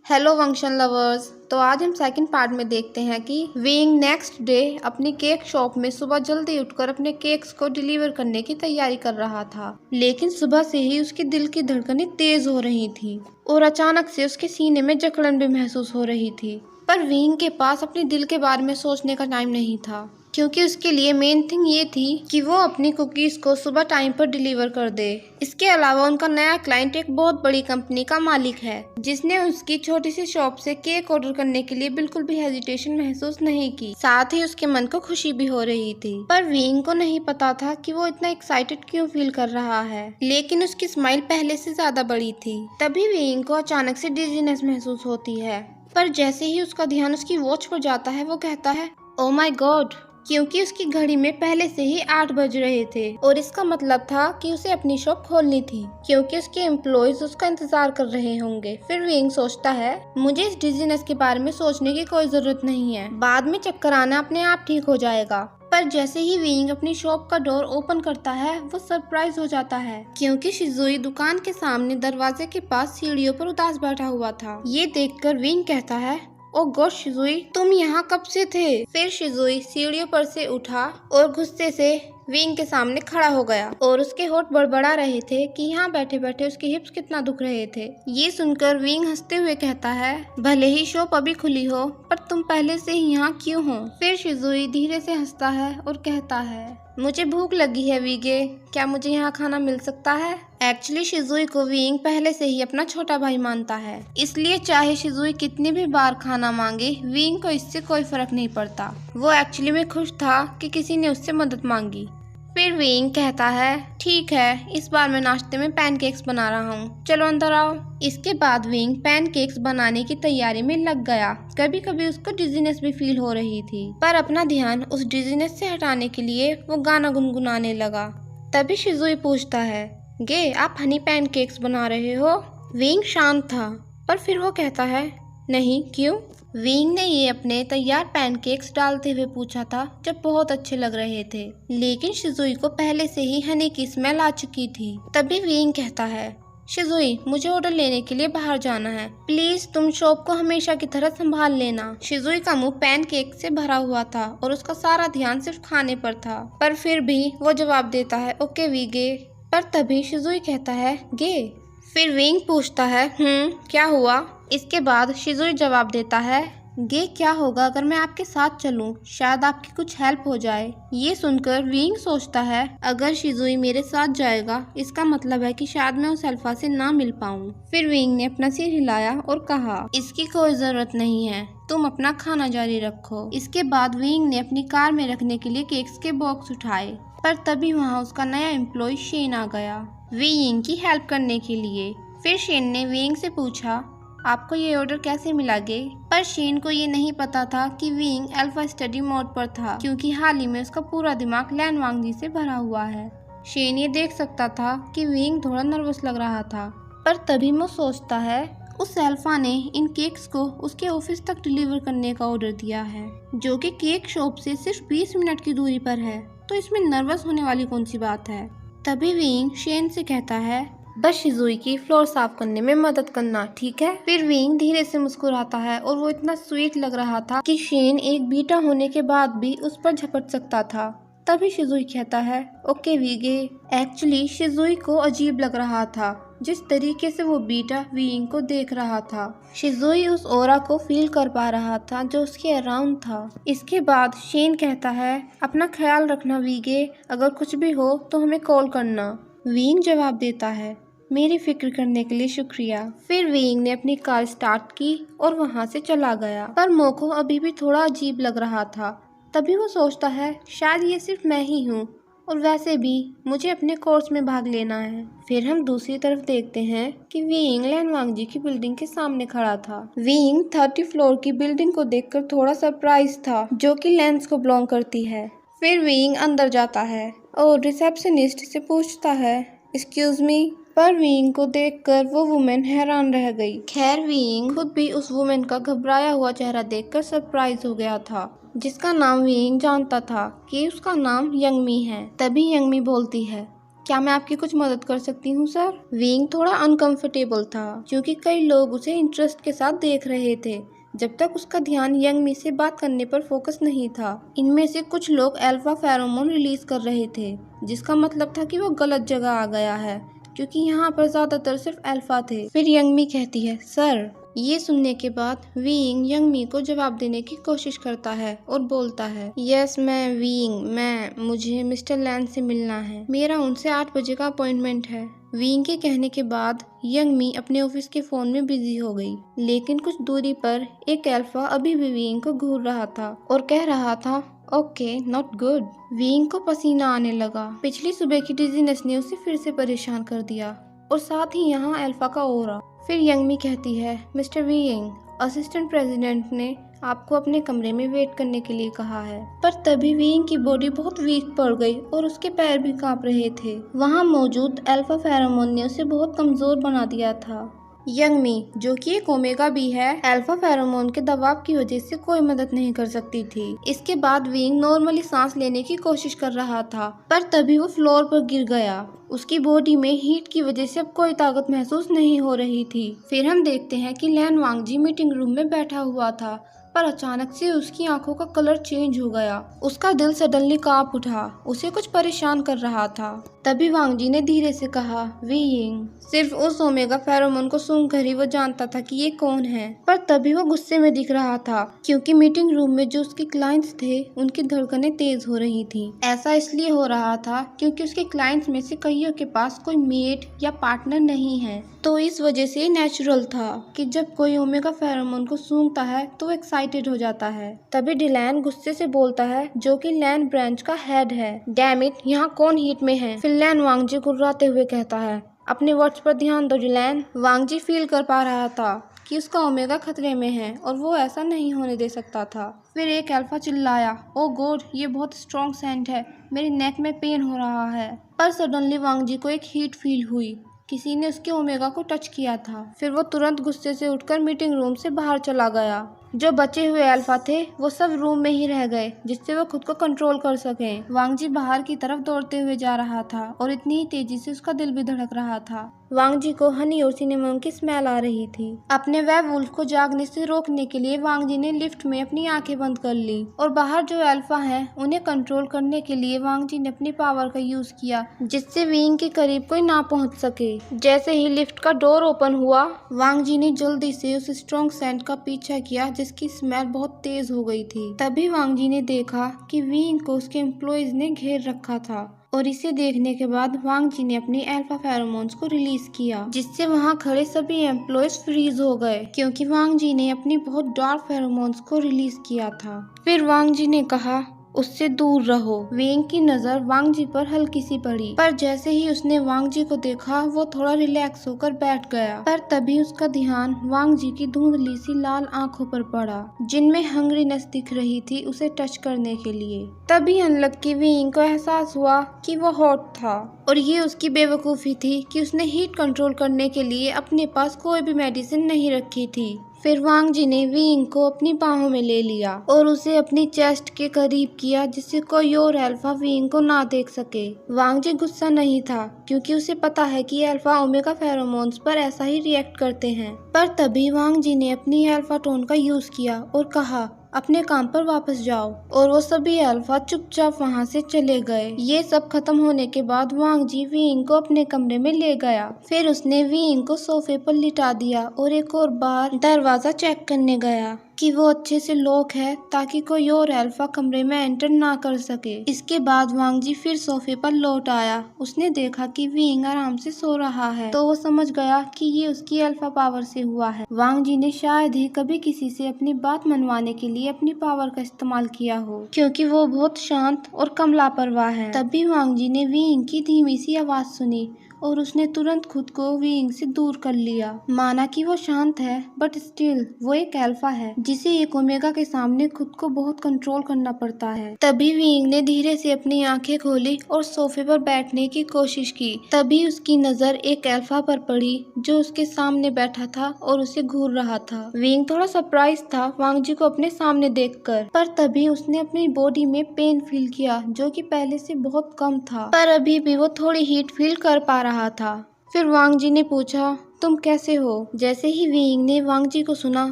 Hello function lovers. तो आज हम सेकंड पार्ट में देखते हैं कि विंग नेक्स्ट डे अपनी केक शॉप में सुबह जल्दी उठकर अपने केक्स को डिलीवर करने की तैयारी कर रहा था। लेकिन सुबह से ही उसके दिल की धड़कनें तेज हो रही थी और अचानक से उसके सीने में जकड़न भी महसूस हो रही थी। पर विंग के पास अपने दिल के बारे में सोचने का टाइम नहीं था, क्योंकि उसके लिए मेन थिंग ये थी कि वो अपनी कुकीज को सुबह टाइम पर डिलीवर कर दे। इसके अलावा उनका नया क्लाइंट एक बहुत बड़ी कंपनी का मालिक है, जिसने उसकी छोटी सी शॉप से केक ऑर्डर करने के लिए बिल्कुल भी हेजिटेशन महसूस नहीं की। साथ ही उसके मन को खुशी भी हो रही थी। पर विंग को नहीं पता था कि वो इतना एक्साइटेड क्यों फील कर रहा है, लेकिन उसकी स्माइल पहले से ज्यादा बड़ी थी। तभी विंग को अचानक से डिजीनेस महसूस होती है। पर जैसे ही उसका ध्यान उसकी वॉच पर जाता है, वो कहता है ओ माई गॉड, क्योंकि उसकी घड़ी में पहले से ही 8 बज रहे थे और इसका मतलब था कि उसे अपनी शॉप खोलनी थी, क्योंकि उसके एम्प्लॉयज उसका इंतजार कर रहे होंगे। फिर विंग सोचता है मुझे इस डिजीनेस के बारे में सोचने की कोई जरूरत नहीं है, बाद में चक्कर आना अपने आप ठीक हो जाएगा। पर जैसे ही विंग अपनी शॉप का डोर ओपन करता है, वो सरप्राइज हो जाता है, क्योंकि शिजुई दुकान के सामने दरवाजे के पास सीढ़ियों पर उदास बैठा हुआ था। ये देखकर विंग कहता है ओ गॉड शिजुई, तुम यहाँ कब से थे? फिर शिजुई सीढ़ियों पर से उठा और गुस्से से विंग के सामने खड़ा हो गया और उसके होठ बड़बड़ा रहे थे कि यहाँ बैठे बैठे उसके हिप्स कितना दुख रहे थे। ये सुनकर विंग हंसते हुए कहता है भले ही शॉप अभी खुली हो, पर तुम पहले से ही यहाँ क्यों हो? फिर शिजुई धीरे से हंसता है और कहता है मुझे भूख लगी है वीगे, क्या मुझे यहाँ खाना मिल सकता है? एक्चुअली शिजुई को विंग पहले से ही अपना छोटा भाई मानता है, इसलिए चाहे शिजुई कितनी भी बार खाना मांगे, विंग को इससे कोई फर्क नहीं पड़ता। वो एक्चुअली में खुश था कि किसी ने उससे मदद मांगी। फिर विंग कहता है ठीक है, इस बार मैं नाश्ते में पैनकेक्स बना रहा हूँ, चलो अंदर आओ। इसके बाद विंग पैनकेक्स बनाने की तैयारी में लग गया। कभी कभी उसको डिजीनेस भी फील हो रही थी, पर अपना ध्यान उस डिजीनेस से हटाने के लिए वो गाना गुनगुनाने लगा। तभी शिजुई पूछता है गे, आप हनी पैनकेक्स बना रहे हो? विंग शांत था, पर फिर वो कहता है नहीं, क्यों? विंग ने ये अपने तैयार पैनकेक्स डालते हुए पूछा था जब बहुत अच्छे लग रहे थे, लेकिन शिजुई को पहले से ही हनी की स्मेल आ चुकी थी। तभी विंग कहता है शिजुई, मुझे ऑर्डर लेने के लिए बाहर जाना है, प्लीज तुम शॉप को हमेशा की तरह संभाल लेना। शिजुई का मुंह पैनकेक से भरा हुआ था और उसका सारा ध्यान सिर्फ खाने पर था, पर फिर भी वो जवाब देता है ओके वीगे। पर तभी शिजुई कहता है गे। फिर विंग पूछता है क्या हुआ? इसके बाद शिजुई जवाब देता है गे, क्या होगा अगर मैं आपके साथ चलूं? शायद आपकी कुछ हेल्प हो जाए। ये सुनकर विंग सोचता है अगर शिजुई मेरे साथ जाएगा, इसका मतलब है कि शायद मैं उस अल्फा से ना मिल पाऊं। फिर विंग ने अपना सिर हिलाया और कहा इसकी कोई जरूरत नहीं है, तुम अपना खाना जारी रखो। इसके बाद विंग ने अपनी कार में रखने के लिए केक्स के बॉक्स उठाए, पर तभी वहाँ उसका नया एम्प्लॉय शेन आ गया विंग की हेल्प करने के लिए। फिर शेन ने विंग से पूछा आपको ये ऑर्डर कैसे मिला गे? पर शेन को ये नहीं पता था कि विंग अल्फा स्टडी मोड पर था, क्योंकि हाल ही में उसका पूरा दिमाग लैन वांगजी से भरा हुआ है। शेन ये देख सकता था कि विंग थोड़ा नर्वस लग रहा था, पर तभी वो सोचता है उस अल्फा ने इन केक्स को उसके ऑफिस तक डिलीवर करने का ऑर्डर दिया है, जो कि केक शॉप से सिर्फ 20 मिनट की दूरी पर है, तो इसमें नर्वस होने वाली कौन सी बात है। तभी विंग शेन से कहता है बस शिजुई की फ्लोर साफ करने में मदद करना, ठीक है? फिर विंग धीरे से मुस्कुराता है और वो इतना स्वीट लग रहा था कि शेन एक बीटा होने के बाद भी उस पर झपट सकता था। तभी शिजुई कहता है ओके वीगे। एक्चुअली शिजुई को अजीब लग रहा था जिस तरीके से वो बीटा विंग को देख रहा था। शिजुई उस ऑरा को फील कर पा रहा था जो उसके अराउंड था। इसके बाद शेन कहता है अपना ख्याल रखना वीगे, अगर कुछ भी हो तो हमें कॉल करना। विंग जवाब देता है मेरी फिक्र करने के लिए शुक्रिया। फिर विंग ने अपनी कार स्टार्ट की और वहाँ से चला गया, पर मोको अभी भी थोड़ा अजीब लग रहा था। तभी वो सोचता है शायद ये सिर्फ मैं ही हूँ, और वैसे भी मुझे अपने कोर्स में भाग लेना है। फिर हम दूसरी तरफ देखते हैं कि विंग लैन वांगजी की बिल्डिंग के सामने खड़ा था। विंग 30 फ्लोर की बिल्डिंग को देखकर थोड़ा सरप्राइज था, जो कि लेंस को बिलोंग करती है। फिर विंग अंदर जाता है और रिसेप्शनिस्ट से पूछता है एक्सक्यूज मी, पर विंग को देखकर वो वुमेन हैरान रह गई। खैर विंग खुद भी उस वुमेन का घबराया हुआ चेहरा देखकर सरप्राइज हो गया था, जिसका नाम विंग जानता था कि उसका नाम यंगमी है। तभी यंगमी बोलती है क्या मैं आपकी कुछ मदद कर सकती हूँ सर? विंग थोड़ा अनकंफर्टेबल था क्योंकि कई लोग उसे इंटरेस्ट के साथ देख रहे थे जब तक उसका ध्यान यंग मी से बात करने पर फोकस नहीं था। इनमें से कुछ लोग अल्फा फेरोमोन रिलीज कर रहे थे जिसका मतलब था कि वो गलत जगह आ गया है क्योंकि यहाँ पर ज्यादातर सिर्फ अल्फा थे। फिर यंग मी कहती है सर। ये सुनने के बाद विंग यंग मी को जवाब देने की कोशिश करता है और बोलता है यस मैं विंग, मुझे मिस्टर लैन से मिलना है। मेरा उनसे 8 बजे का अपॉइंटमेंट है। विंग के कहने के बाद यंग मी अपने ऑफिस के फोन में बिजी हो गई, लेकिन कुछ दूरी पर एक अल्फा अभी भी विंग को घूर रहा था और कह रहा था ओके नॉट गुड। विंग को पसीना आने लगा। पिछली सुबह की डिजीनेस ने उसे फिर से परेशान कर दिया और साथ ही यहाँ अल्फा का ओरा। फिर यंग मी कहती है मिस्टर विंग, असिस्टेंट प्रेसिडेंट ने आपको अपने कमरे में वेट करने के लिए कहा है। पर तभी विंग की बॉडी बहुत वीक पड़ गई और उसके पैर भी कांप रहे थे। वहाँ मौजूद अल्फा फेरोमोन ने उसे बहुत कमजोर बना दिया था। यंग मी, जो कि एक ओमेगा भी है, अल्फा फेरोमोन के दबाव की वजह से कोई मदद नहीं कर सकती थी। इसके बाद विंग नॉर्मली सांस लेने की कोशिश कर रहा था, पर तभी वो फ्लोर पर गिर गया। उसकी बॉडी में हीट की वजह से अब कोई ताकत महसूस नहीं हो रही थी। फिर हम देखते हैं कि लैन वांगजी मीटिंग रूम में बैठा हुआ था, पर अचानक से उसकी आंखों का कलर चेंज हो गया। उसका दिल सडनली कांप उठा। उसे कुछ परेशान कर रहा था। तभी वांगजी ने धीरे से कहा विंग। सिर्फ उस ओमेगा फेरोमोन को सुनकर ही वो जानता था कि ये कौन है, पर तभी वो गुस्से में दिख रहा था क्योंकि मीटिंग रूम में जो उसके क्लाइंट्स थे उनकी धड़कनें तेज हो रही थी। ऐसा इसलिए हो रहा था क्योंकि उसके क्लाइंट्स में से कईयों के पास कोई मेट या पार्टनर नहीं है, तो इस वजह से नेचुरल था कि जब कोई ओमेगा फेरोमोन को सूंघता है तो एक्साइटेड हो जाता है। तभी डिलैन गुस्से से बोलता है, जो कि लैन ब्रांच का हेड है, डैम इट, यहाँ कौन हीट में है? फिर लैन वांगजी गुर्राते हुए कहता है, अपने वर्ड्स पर ध्यान दो डिलैन। वांगजी फील कर पा रहा था कि उसका ओमेगा खतरे में है और वो ऐसा नहीं होने दे सकता था। फिर एक अल्फा चिल्लाया, ओ गॉड, ये बहुत स्ट्रॉन्ग सेंट है, मेरे नेक में पेन हो रहा है। पर सडनली वांगजी को एक हीट फील हुई। किसी ने उसके ओमेगा को टच किया था। फिर वो तुरंत गुस्से से उठकर मीटिंग रूम से बाहर चला गया। जो बचे हुए अल्फा थे वो सब रूम में ही रह गए जिससे वो खुद को कंट्रोल कर सकें। वांगजी बाहर की तरफ दौड़ते हुए जा रहा था और इतनी ही तेजी से उसका दिल भी धड़क रहा था। वांगजी को हनी और सिनेमन की स्मेल आ रही थी। अपने वेयरवुल्फ को जागने से रोकने के लिए वांगजी ने लिफ्ट में अपनी आंखें बंद कर ली और बाहर जो अल्फा हैं उन्हें कंट्रोल करने के लिए वांगजी ने अपनी पावर का यूज किया जिससे विंग के करीब कोई ना पहुंच सके। जैसे ही लिफ्ट का डोर ओपन हुआ, वांगजी ने जल्दी से उस स्ट्रॉन्ग सेंट का पीछा किया जिसकी स्मेल बहुत तेज हो गई थी। तभी वांगजी ने देखा कि विंग को उसके एम्प्लॉयज ने घेर रखा था और इसे देखने के बाद वांगजी ने अपनी अल्फा फेरोमोन्स को रिलीज किया जिससे वहां खड़े सभी एम्प्लॉयज फ्रीज हो गए क्योंकि वांगजी ने अपनी बहुत डार्क फेरोमोन्स को रिलीज किया था। फिर वांगजी ने कहा, उससे दूर रहो। विंग की नजर वांगजी पर हल्की सी पड़ी, पर जैसे ही उसने वांगजी को देखा वो थोड़ा रिलैक्स होकर बैठ गया। पर तभी उसका ध्यान वांगजी की धुंधली सी लाल आंखों पर पड़ा जिनमें हंग्रीनेस दिख रही थी उसे टच करने के लिए। तभी अनलक्की विंग को एहसास हुआ कि वो हॉट था और ये उसकी बेवकूफ़ी थी कि उसने हीट कंट्रोल करने के लिए अपने पास कोई भी मेडिसिन नहीं रखी थी। फिर वांगजी ने विंग को अपनी बाहों में ले लिया और उसे अपनी चेस्ट के करीब किया जिससे कोई और अल्फा विंग को ना देख सके। वांगजी गुस्सा नहीं था क्योंकि उसे पता है कि अल्फा ओमेगा फेरोमोन्स पर ऐसा ही रिएक्ट करते हैं। पर तभी वांगजी ने अपनी अल्फा टोन का यूज किया और कहा, अपने काम पर वापस जाओ, और वो सभी अल्फा चुपचाप वहां से चले गए। ये सब खत्म होने के बाद वांगजी विंग को अपने कमरे में ले गया। फिर उसने विंग को सोफे पर लिटा दिया और एक और बार दरवाजा चेक करने गया कि वो अच्छे से लॉक है ताकि कोई और अल्फा कमरे में एंटर ना कर सके। इसके बाद वांगजी फिर सोफे पर लौट आया। उसने देखा कि विंग आराम से सो रहा है तो वो समझ गया कि ये उसकी अल्फा पावर से हुआ है। वांगजी ने शायद ही कभी किसी से अपनी बात मनवाने के लिए अपनी पावर का इस्तेमाल किया हो क्योंकि वो बहुत शांत और कम लापरवाह है। तभी वांगजी ने विंग की धीमी सी आवाज सुनी और उसने तुरंत खुद को विंग से दूर कर लिया। माना कि वो शांत है बट स्टिल वो एक अल्फा है जिसे एक ओमेगा के सामने खुद को बहुत कंट्रोल करना पड़ता है। तभी विंग ने धीरे से अपनी आंखें खोली और सोफे पर बैठने की कोशिश की। तभी उसकी नजर एक अल्फा पर पड़ी जो उसके सामने बैठा था और उसे घूर रहा था। विंग थोड़ा सरप्राइज था वांग जी को अपने सामने देखकर, पर तभी उसने अपनी बॉडी में पेन फील किया जो कि पहले से बहुत कम था, पर अभी भी वो थोड़ी हीट फील कर पा रहा था। फिर वांग जी ने पूछा, तुम कैसे हो? जैसे ही विंग ने वांग जी को सुना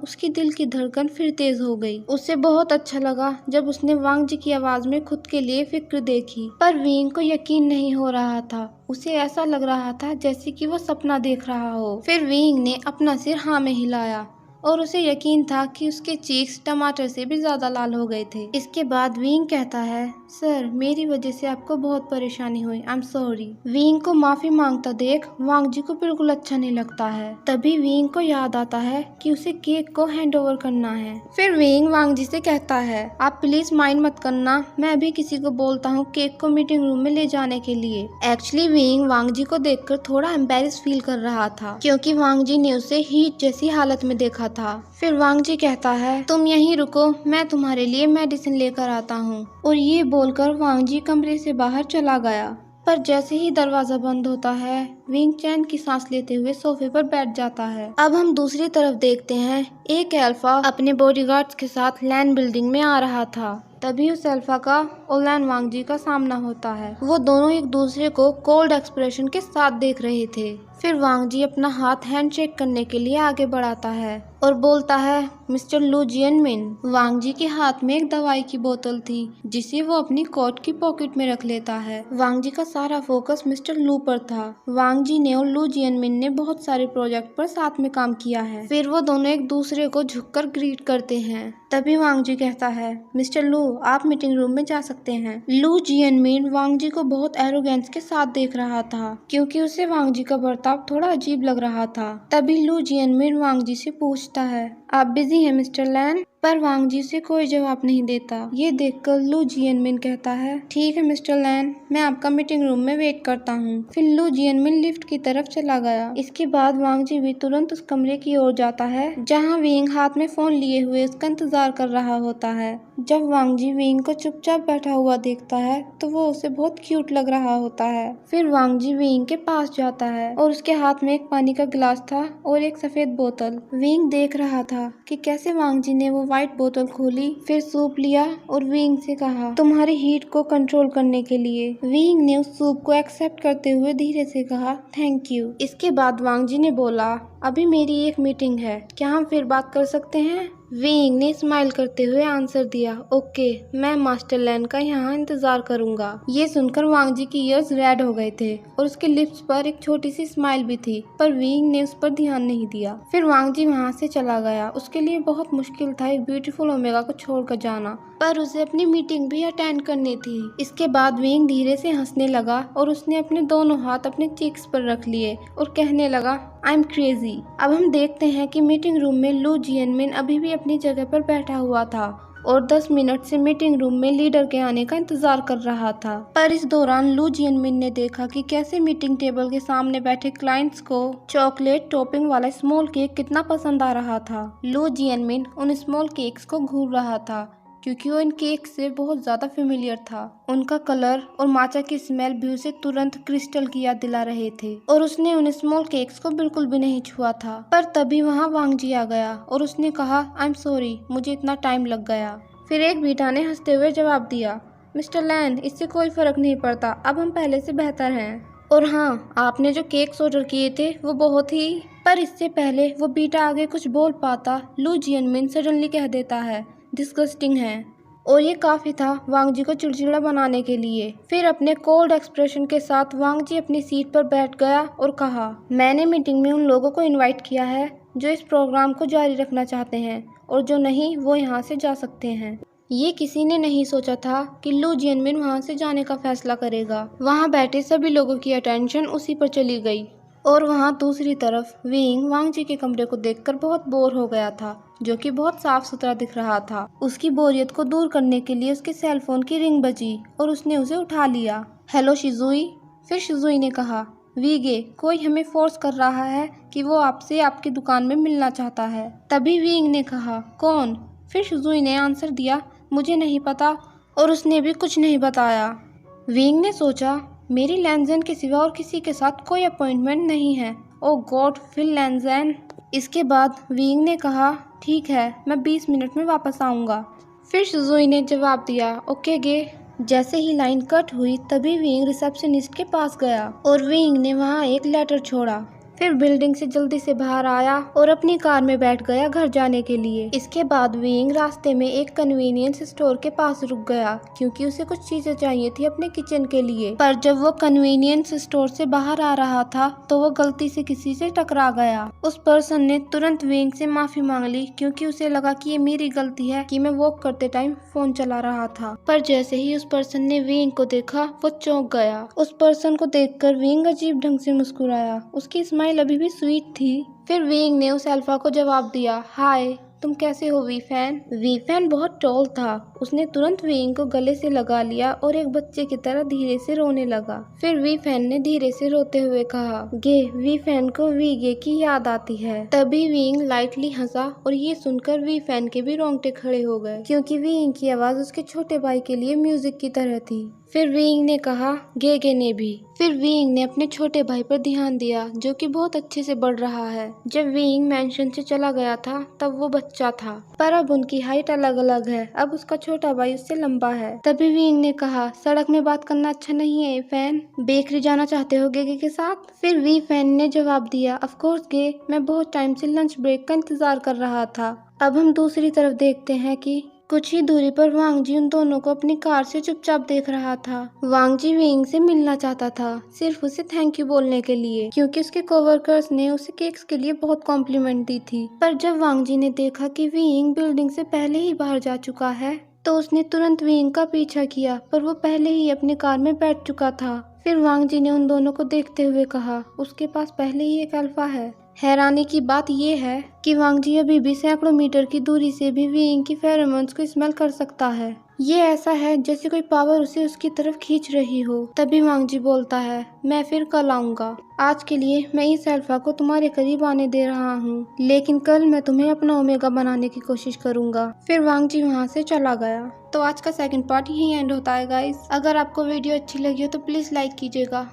उसकी दिल की धड़कन फिर तेज हो गई। उसे बहुत अच्छा लगा जब उसने वांग जी की आवाज में खुद के लिए फिक्र देखी, पर विंग को यकीन नहीं हो रहा था। उसे ऐसा लग रहा था जैसे कि वो सपना देख रहा हो। फिर विंग ने अपना सिर हाँ में हिलाया और उसे यकीन था कि उसके चीक्स टमाटर से भी ज्यादा लाल हो गए थे। इसके बाद विंग कहता है, सर मेरी वजह से आपको बहुत परेशानी हुई, आई एम सॉरी। विंग को माफी मांगता देख वांग जी को बिल्कुल अच्छा नहीं लगता है। तभी विंग को याद आता है कि उसे केक को हैंड ओवर करना है। फिर विंग वांग जी से कहता है, आप प्लीज माइंड मत करना, मैं अभी किसी को बोलता हूँ केक को मीटिंग रूम में ले जाने के लिए। एक्चुअली विंग वांग जी को देखकर थोड़ा एम्बेरस फील कर रहा था क्योंकि वांग जी ने उसे हीट जैसी हालत में देखा था। फिर वांग जी कहता है, तुम यहीं रुको, मैं तुम्हारे लिए मेडिसिन लेकर आता हूँ। और ये बोलकर वांग जी कमरे से बाहर चला गया। पर जैसे ही दरवाजा बंद होता है विंग चैन की सांस लेते हुए सोफे पर बैठ जाता है। अब हम दूसरी तरफ देखते हैं, एक अल्फा अपने बॉडीगार्ड्स के साथ लैंड बिल्डिंग में आ रहा था। तभी उस अल्फा का और लैन वांग जी का सामना होता है। वो दोनों एक दूसरे को कोल्ड एक्सप्रेशन के साथ देख रहे थे। फिर वांग जी अपना हाथ हैंडशेक करने के लिए आगे बढ़ाता है और बोलता है, मिस्टर लू जियनमिन। वांग जी के हाथ में एक दवाई की बोतल थी जिसे वो अपनी कोट की पॉकेट में रख लेता है। वांग जी का सारा फोकस मिस्टर लू पर था। वांग जी ने और लू जियनमिन ने बहुत सारे प्रोजेक्ट पर साथ में काम किया है। फिर वो दोनों एक दूसरे को झुककर ग्रीट करते हैं। तभी वांग जी कहता है, मिस्टर लू आप मीटिंग रूम में जा सकते हैं। लू जियनमिन वांग जी को बहुत एरोगेंस के साथ देख रहा था क्योंकि उसे वांग जी का बर्ताव थोड़ा अजीब लग रहा था। तभी लू जियनमिन वांग जी से पूछता है, आप बिजी हैं मिस्टर लैन? पर वांग जी से कोई जवाब नहीं देता। ये देखकर लू जियनमिन कहता है, ठीक है मिस्टर लैन, मैं आपका मीटिंग रूम में वेट करता हूँ। फिर लू जियनमिन लिफ्ट की तरफ चला गया। इसके बाद वांग जी भी तुरंत उस कमरे की ओर जाता है जहाँ विंग हाथ में फोन लिए हुए उसका इंतजार कर रहा होता है। जब वांग जी विंग को चुपचाप बैठा हुआ देखता है तो वो उसे बहुत क्यूट लग रहा होता है। फिर वांग जी विंग के पास जाता है और उसके हाथ में एक पानी का गिलास था और एक सफेद बोतल। विंग देख रहा था कि कैसे वांग जी ने वो व्हाइट बोतल खोली, फिर सूप लिया और विंग से कहा, तुम्हारी हीट को कंट्रोल करने के लिए। विंग ने उस सूप को एक्सेप्ट करते हुए धीरे से कहा, थैंक यू। इसके बाद वांग जी ने बोला, अभी मेरी एक मीटिंग है, क्या हम फिर बात कर सकते हैं? विंग ने स्माइल करते हुए आंसर दिया, ओके, मैं मास्टर लैन का यहाँ इंतजार करूंगा। ये सुनकर वांग जी की ईयर्स रेड हो गए थे और उसके लिप्स पर एक छोटी सी स्माइल भी थी, पर विंग ने उस पर ध्यान नहीं दिया। फिर वांग जी वहाँ से चला गया। उसके लिए बहुत मुश्किल था एक ब्यूटीफुल ओमेगा को छोड़कर जाना, पर उसे अपनी मीटिंग भी अटेंड करनी थी। इसके बाद विंग धीरे से हंसने लगा और उसने अपने दोनों हाथ अपने चीक्स पर रख लिए और कहने लगा, आई एम क्रेजी। अब हम देखते हैं कि मीटिंग रूम में लू जियनमिन अभी भी अपनी जगह पर बैठा हुआ था और 10 मिनट से मीटिंग रूम में लीडर के आने का इंतजार कर रहा था। पर इस दौरान लू जियनमिन ने देखा कि कैसे मीटिंग टेबल के सामने बैठे क्लाइंट्स को चॉकलेट टॉपिंग वाला स्मॉल केक कितना पसंद आ रहा था। लू जियनमिन उन स्मॉल केक्स को घूर रहा था क्योंकि वो इन केक से बहुत ज्यादा फेमिलियर था। उनका कलर और माचा की स्मेल भी उसे तुरंत क्रिस्टल की याद दिला रहे थे और उसने उन स्मॉल केक्स को बिल्कुल भी नहीं छुआ था। पर तभी वहाँ वांग जी आ गया और उसने कहा, आई एम सॉरी, मुझे इतना टाइम लग गया। फिर एक बीटा ने हंसते हुए जवाब दिया, मिस्टर लैन, इससे कोई फर्क नहीं पड़ता, अब हम पहले से बेहतर हैं। और हाँ, आपने जो केक्स ऑर्डर किए थे वो बहुत ही। पर इससे पहले वो बीटा आगे कुछ बोल पाता, लू जियनमिन सडनली कह देता है, डिस्गस्टिंग है। और ये काफी था वांग जी को चिड़चिड़ा बनाने के लिए। फिर अपने कोल्ड एक्सप्रेशन के साथ वांग जी अपनी सीट पर बैठ गया और कहा, मैंने मीटिंग में उन लोगों को इनवाइट किया है जो इस प्रोग्राम को जारी रखना चाहते हैं और जो नहीं वो यहाँ से जा सकते हैं। ये किसी ने नहीं सोचा था कि लू जियनमिन वहाँ से जाने का फैसला करेगा। वहाँ बैठे सभी लोगों की अटेंशन उसी पर चली गई और वहाँ दूसरी तरफ विंग वांग जी के कमरे को देखकर बहुत बोर हो गया था, जो कि बहुत साफ सुथरा दिख रहा था। उसकी बोरियत को दूर करने के लिए उसके सेलफोन की रिंग बजी और उसने उसे उठा लिया। हेलो शिजुई। फिर शिजुई ने कहा, वीगे, कोई हमें फोर्स कर रहा है कि वो आपसे आपकी दुकान में मिलना चाहता है। तभी विंग ने कहा, कौन? फिर शुजुई ने आंसर दिया, मुझे नहीं पता, और उसने भी कुछ नहीं बताया। विंग ने सोचा, मेरी लैंज़ेन के सिवा और किसी के साथ कोई अपॉइंटमेंट नहीं है। ओ गॉड, फिर लैंज़ेन। इसके बाद विंग ने कहा, ठीक है, मैं 20 मिनट में वापस आऊँगा। फिर शुजुई ने जवाब दिया, ओके गे। जैसे ही लाइन कट हुई तभी विंग रिसेप्शनिस्ट के पास गया और विंग ने वहाँ एक लेटर छोड़ा। फिर बिल्डिंग से जल्दी से बाहर आया और अपनी कार में बैठ गया घर जाने के लिए। इसके बाद विंग रास्ते में एक कन्वीनियंस स्टोर के पास रुक गया क्योंकि उसे कुछ चीजें चाहिए थी अपने किचन के लिए। पर जब वो कन्वीनियंस स्टोर से बाहर आ रहा था तो वो गलती से किसी से टकरा गया। उस पर्सन ने तुरंत विंग से माफी मांग ली क्योंकि उसे लगा कि ये मेरी गलती है कि मैं वॉक करते टाइम फोन चला रहा था। पर जैसे ही उस पर्सन ने विंग को देखा वो चौंक गया। उस पर्सन को देखकर विंग अजीब ढंग से मुस्कुराया। उसकी स्माइल अभी भी स्वीट थी। फिर विंग ने उस अल्फा को जवाब दिया, हाय, तुम कैसे हो वीफैन? वीफैन बहुत टॉल था। उसने तुरंत विंग को गले से लगा लिया और एक बच्चे की तरह धीरे से रोने लगा। फिर वीफैन ने धीरे से रोते हुए कहा, गे, वीफैन को वीगे की याद आती है। तभी विंग लाइटली हंसा और ये सुनकर वीफैन के भी रोंगटे खड़े हो गए क्योंकि विंग की आवाज उसके छोटे भाई के लिए म्यूजिक की तरह थी। फिर विंग ने कहा, गेगे ने भी। फिर विंग ने अपने छोटे भाई पर ध्यान दिया जो कि बहुत अच्छे से बढ़ रहा है। जब विंग मैंशन से चला गया था तब वो बच्चा था, पर अब उनकी हाइट अलग अलग है। अब उसका छोटा भाई उससे लंबा है। तभी विंग ने कहा, सड़क में बात करना अच्छा नहीं है फैन, बेकरी जाना चाहते हो गेगे के साथ? फिर वी फैन ने जवाब दिया, ऑफ कोर्स गे, मैं बहुत टाइम से लंच ब्रेक का इंतजार कर रहा था। अब हम दूसरी तरफ देखते हैं कि कुछ ही दूरी पर वांगजी उन दोनों को अपनी कार से चुपचाप देख रहा था। वांगजी विंग से मिलना चाहता था, सिर्फ उसे थैंक यू बोलने के लिए, क्योंकि उसके कोवर्कर्स ने उसे केक्स के लिए बहुत कॉम्प्लीमेंट दी थी। पर जब वांगजी ने देखा कि विंग बिल्डिंग से पहले ही बाहर जा चुका है तो उसने तुरंत विंग का पीछा किया, पर वो पहले ही अपनी कार में बैठ चुका था। फिर वांगजी ने उन दोनों को देखते हुए कहा, उसके पास पहले ही एक अल्फा है। हैरानी की बात यह है कि वांगजी अभी भी सैकड़ों मीटर की दूरी से भी विंग की फेरोमोन्स को स्मेल कर सकता है। ये ऐसा है जैसे कोई पावर उसे उसकी तरफ खींच रही हो। तभी वांगजी बोलता है, मैं फिर कल आऊंगा। आज के लिए मैं इस अल्फा को तुम्हारे करीब आने दे रहा हूँ, लेकिन कल मैं तुम्हें अपना ओमेगा बनाने की कोशिश करूंगा। फिर वांगजी वहाँ से चला गया। तो आज का सेकंड पार्ट यहीं एंड होता है गाइस। अगर आपको वीडियो अच्छी लगी हो तो प्लीज लाइक कीजिएगा।